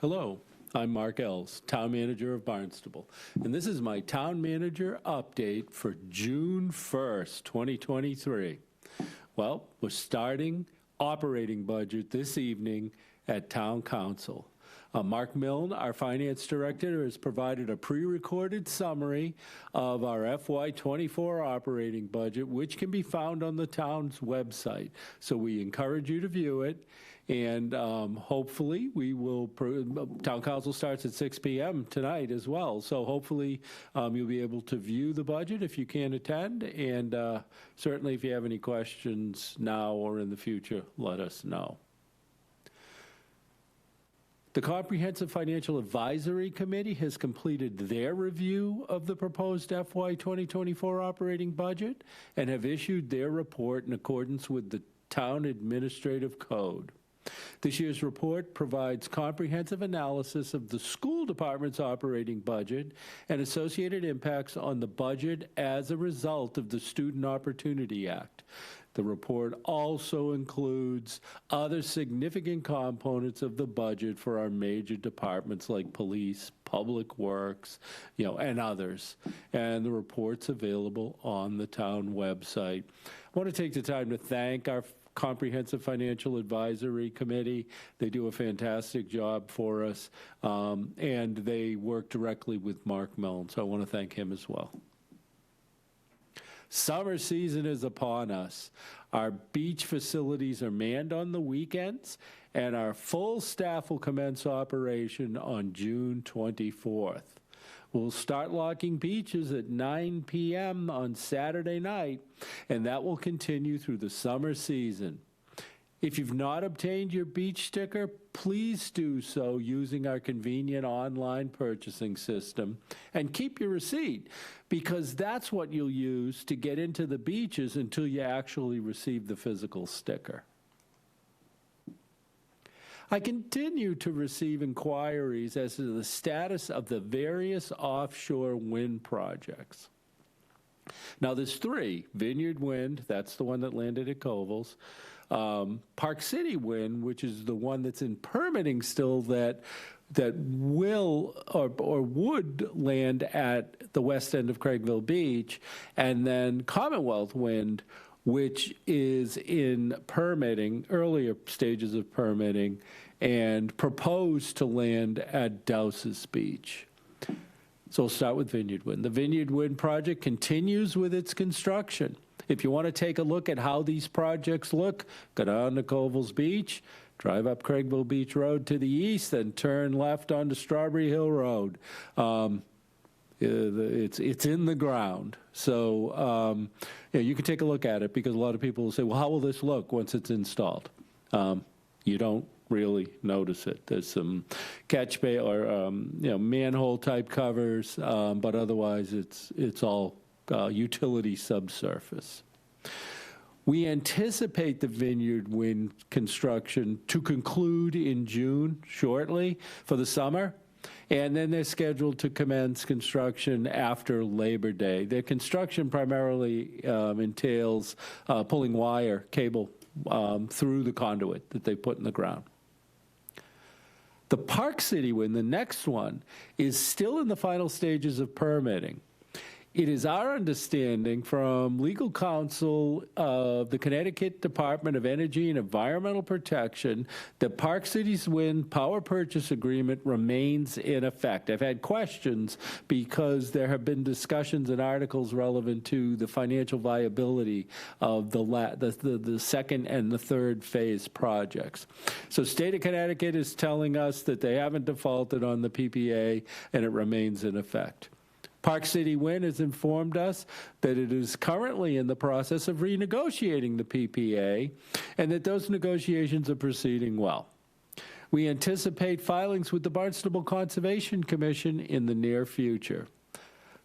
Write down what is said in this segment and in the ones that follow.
Hello, I'm Mark Ells, Town Manager of Barnstable, and this is my Town Manager update for June 1st, 2023. Well, we're starting operating budget this evening at Town Council. Mark Milne, our Finance Director, has provided a pre-recorded summary of our FY24 operating budget, which can be found on the town's website. So we encourage you to view it, and hopefully we will, Town Council starts at 6 p.m. tonight as well, so hopefully you'll be able to view the budget if you can attend, and certainly if you have any questions now or in the future, let us know. The Comprehensive Financial Advisory Committee has completed their review of the proposed FY 2024 operating budget and have issued their report in accordance with the Town Administrative Code. This year's report provides comprehensive analysis of the school department's operating budget and associated impacts on the budget as a result of the Student Opportunity Act. The report also includes other significant components of the budget for our major departments like police, public works, and others. And the report's available on the town website. I want to take the time to thank our Comprehensive Financial Advisory Committee. They do a fantastic job for us, and they work directly with Mark Milne, so I want to thank him as well. Summer season is upon us. Our beach facilities are manned on the weekends, and our full staff will commence operation on June 24th. We'll start locking beaches at 9 p.m. on Saturday night, and that will continue through the summer season. If you've not obtained your beach sticker, please do so using our convenient online purchasing system, and keep your receipt, because that's what you'll use to get into the beaches until you actually receive the physical sticker. I continue to receive inquiries as to the status of the various offshore wind projects. Now, there's three. Vineyard Wind, that's the one that landed at Covels. Park City Wind, which is the one that's in permitting still, that will or would land at the west end of Craigville Beach, and then Commonwealth Wind, which is in permitting, earlier stages of permitting, and proposed to land at Dowses Beach. So we'll start with Vineyard Wind. The Vineyard Wind project continues with its construction. If you want to take a look at how these projects look, go down to Covels Beach, drive up Craigville Beach Road to the east, then turn left onto Strawberry Hill Road. It's in the ground. So you can take a look at it, because a lot of people will say, well, how will this look once it's installed? You don't really notice it. There's some catch bay or manhole type covers, but otherwise it's all utility subsurface. We anticipate the Vineyard Wind construction to conclude in June shortly for the summer, and then they're scheduled to commence construction after Labor Day. Their construction primarily entails pulling wire, cable, through the conduit that they put in the ground. The Park City Wind, the next one, is still in the final stages of permitting. It is our understanding from legal counsel of the Connecticut Department of Energy and Environmental Protection that Park City's Wind Power Purchase Agreement remains in effect. I've had questions because there have been discussions and articles relevant to the financial viability of the second and the third phase projects. So State of Connecticut is telling us that they haven't defaulted on the PPA and it remains in effect. Park City Wind has informed us that it is currently in the process of renegotiating the PPA and that those negotiations are proceeding well. We anticipate filings with the Barnstable Conservation Commission in the near future.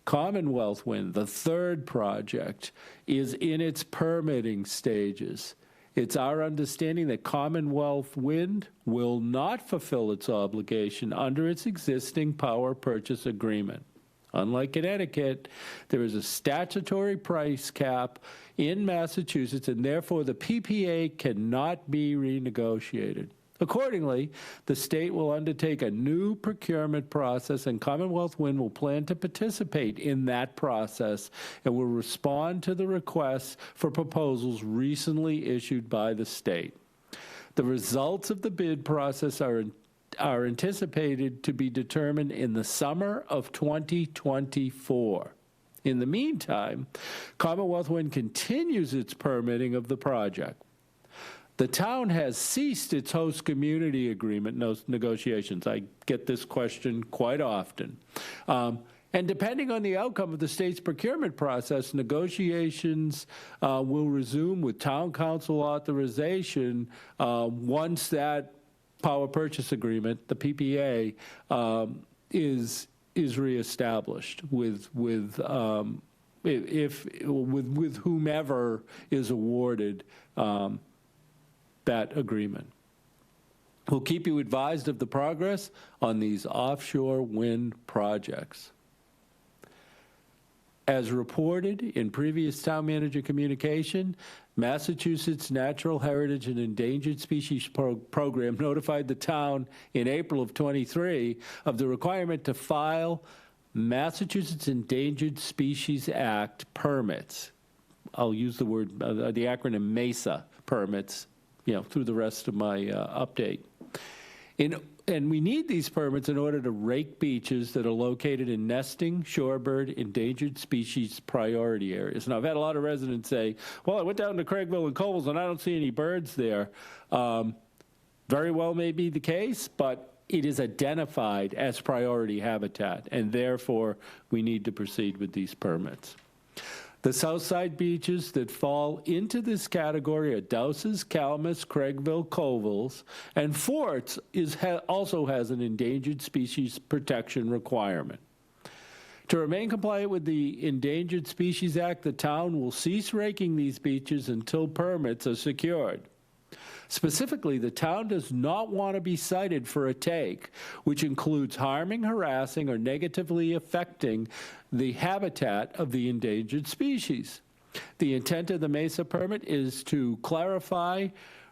Commonwealth Wind, the third project, is in its permitting stages. It's our understanding that Commonwealth Wind will not fulfill its obligation under its existing power purchase agreement. Unlike Connecticut, there is a statutory price cap in Massachusetts, and therefore the PPA cannot be renegotiated. Accordingly, the state will undertake a new procurement process, and Commonwealth Wind will plan to participate in that process and will respond to the requests for proposals recently issued by the state. The results of the bid process are anticipated to be determined in the summer of 2024. In the meantime, Commonwealth Wind continues its permitting of the project. The town has ceased its host community agreement negotiations. I get this question quite often. And depending on the outcome of the state's procurement process, negotiations will resume with town council authorization once that power purchase agreement, the PPA, is reestablished with whomever is awarded that agreement. We'll keep you advised of the progress on these offshore wind projects. As reported in previous town manager communication, Massachusetts Natural Heritage and Endangered Species Program notified the town in April of 23 of the requirement to file Massachusetts Endangered Species Act permits. I'll use the word, the acronym MESA permits, through the rest of my update. And we need these permits in order to rake beaches that are located in nesting, shorebird, endangered species priority areas. Now, I've had a lot of residents say, well, I went down to Craigville and Cobles and I don't see any birds there. Very well may be the case, but it is identified as priority habitat, and therefore we need to proceed with these permits. The Southside beaches that fall into this category are Douses, Calamus, Craigville, Covels, and Forts also has an endangered species protection requirement. To remain compliant with the Endangered Species Act, the town will cease raking these beaches until permits are secured. Specifically, the town does not want to be cited for a take, which includes harming, harassing, or negatively affecting the habitat of the endangered species. The intent of the MESA permit is to clarify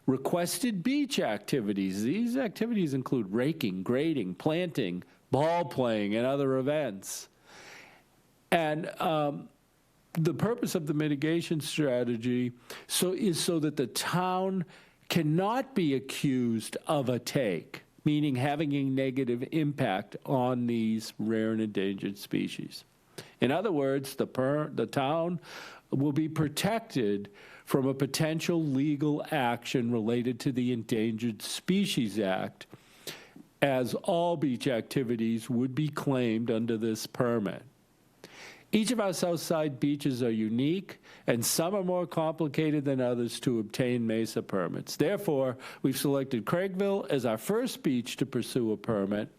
requested beach activities. These activities include raking, grading, planting, ball playing, and other events. And the purpose of the mitigation strategy is so that the town cannot be accused of a take, meaning having a negative impact on these rare and endangered species. In other words, the town will be protected from a potential legal action related to the Endangered Species Act, as all beach activities would be claimed under this permit. Each of our Southside beaches are unique, and some are more complicated than others to obtain MESA permits. Therefore, we've selected Craigville as our first beach to pursue a permit.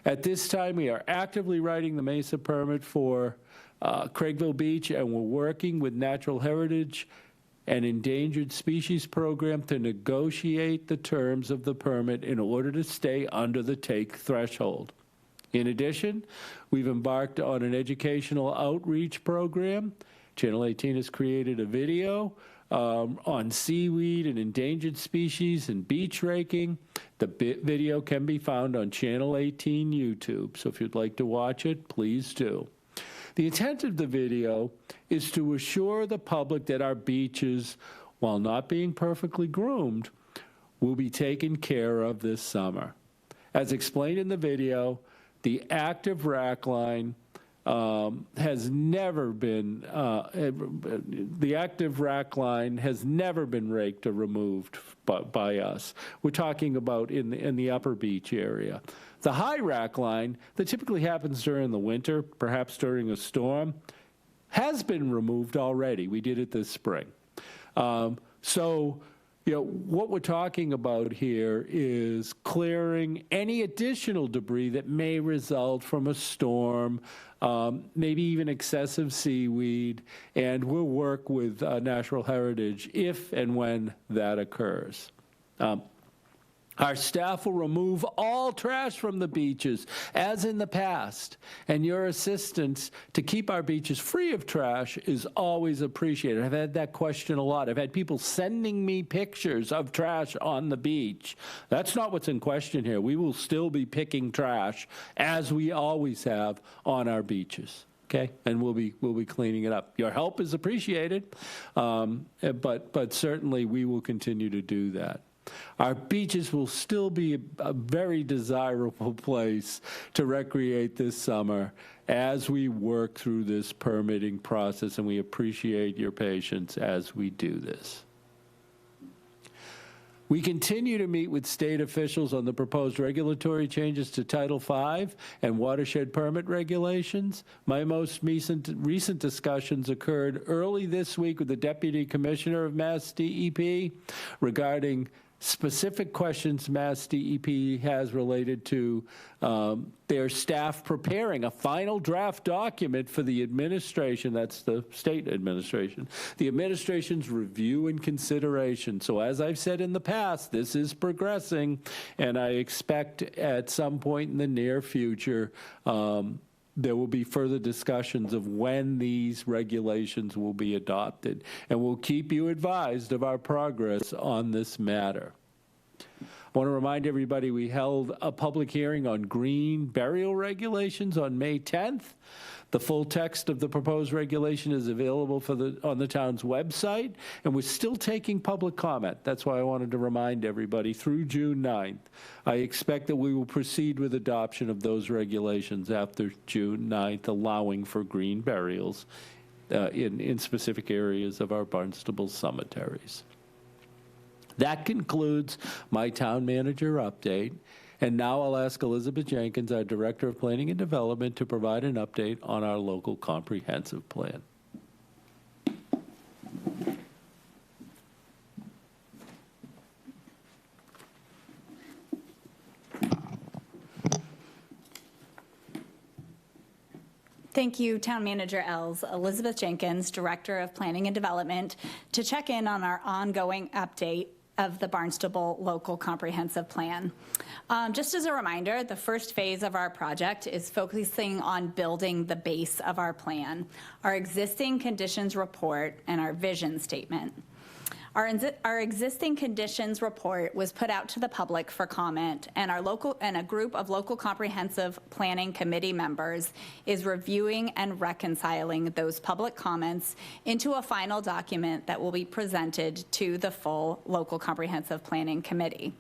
At this time, we are actively writing the MESA permit for Craigville Beach, and we're working with Natural Heritage and Endangered Species Program to negotiate the terms of the permit in order to stay under the take threshold. In addition, we've embarked on an educational outreach program. Channel 18 has created a video on seaweed and endangered species and beach raking. The video can be found on Channel 18 YouTube, so if you'd like to watch it, please do. The intent of the video is to assure the public that our beaches, while not being perfectly groomed, will be taken care of this summer. As explained in the video, the active rack line has never been raked or removed by us. We're talking about in the upper beach area. The high rack line that typically happens during the winter, perhaps during a storm, has been removed already. We did it this spring. What we're talking about here is clearing any additional debris that may result from a storm, maybe even excessive seaweed, and we'll work with Natural Heritage if and when that occurs. Our staff will remove all trash from the beaches, as in the past, and your assistance to keep our beaches free of trash is always appreciated. I've had that question a lot. I've had people sending me pictures of trash on the beach. That's not what's in question here. We will still be picking trash, as we always have, on our beaches. Okay, and we'll be cleaning it up. Your help is appreciated, but certainly we will continue to do that. Our beaches will still be a very desirable place to recreate this summer as we work through this permitting process, and we appreciate your patience as we do this. We continue to meet with state officials on the proposed regulatory changes to Title V and watershed permit regulations. My most recent discussions occurred early this week with the Deputy Commissioner of Mass DEP regarding specific questions Mass DEP has related to their staff preparing a final draft document for the administration, that's the state administration, the administration's review and consideration. So as I've said in the past, this is progressing, and I expect at some point in the near future there will be further discussions of when these regulations will be adopted, and we'll keep you advised of our progress on this matter. I want to remind everybody we held a public hearing on green burial regulations on May 10th. The full text of the proposed regulation is available on the town's website, and we're still taking public comment. That's why I wanted to remind everybody through June 9th. I expect that we will proceed with adoption of those regulations after June 9th, allowing for green burials in specific areas of our Barnstable cemeteries. That concludes my town manager update. And now I'll ask Elizabeth Jenkins, our Director of Planning and Development, to provide an update on our local comprehensive plan. Thank you, Town Manager Els. Elizabeth Jenkins, Director of Planning and Development, to check in on our ongoing update of the Barnstable Local Comprehensive Plan. Just as a reminder, the first phase of our project is focusing on building the base of our plan, our existing conditions report, and our vision statement. Our existing conditions report was put out to the public for comment, and a group of local comprehensive planning committee members is reviewing and reconciling those public comments into a final document that will be presented to the full local comprehensive planning committee.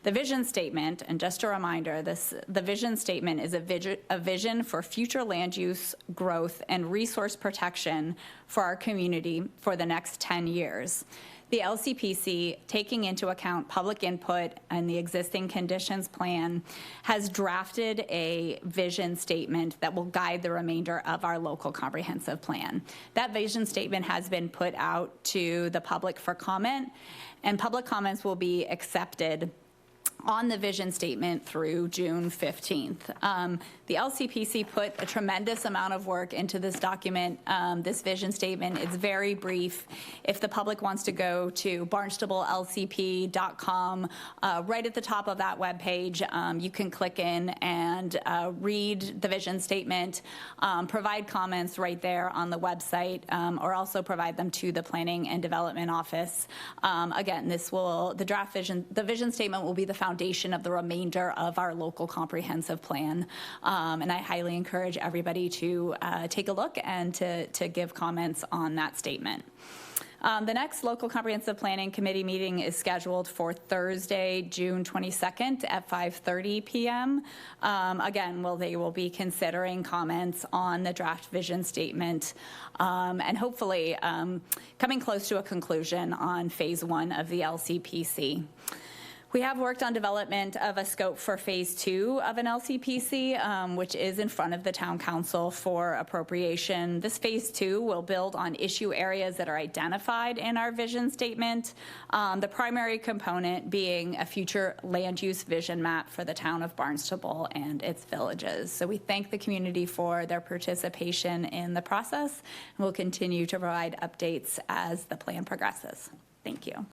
The vision statement, and just a reminder, the vision statement is a vision for future land use, growth, and resource protection for our community for the next 10 years. The LCPC, taking into account public input and the existing conditions plan, has drafted a vision statement that will guide the remainder of our local comprehensive plan. That vision statement has been put out to the public for comment, and public comments will be accepted on the vision statement through June 15th. The LCPC put a tremendous amount of work into this document, this vision statement. It's very brief. If the public wants to go to barnstablelcp.com, right at the top of that webpage, you can click in and read the vision statement, provide comments right there on the website, or also provide them to the Planning and Development Office. Again, the vision statement will be the foundation of the remainder of our local comprehensive plan. And I highly encourage everybody to take a look and to give comments on that statement. The next local comprehensive planning committee meeting is scheduled for Thursday, June 22nd at 5:30 p.m. Again, they will be considering comments on the draft vision statement and hopefully coming close to a conclusion on phase 1 of the LCPC. We have worked on development of a scope for phase 2 of an LCPC, which is in front of the town council for appropriation. This phase 2 will build on issue areas that are identified in our vision statement, the primary component being a future land use vision map for the town of Barnstable and its villages. So we thank the community for their participation in the process, and we'll continue to provide updates as the plan progresses. Thank you.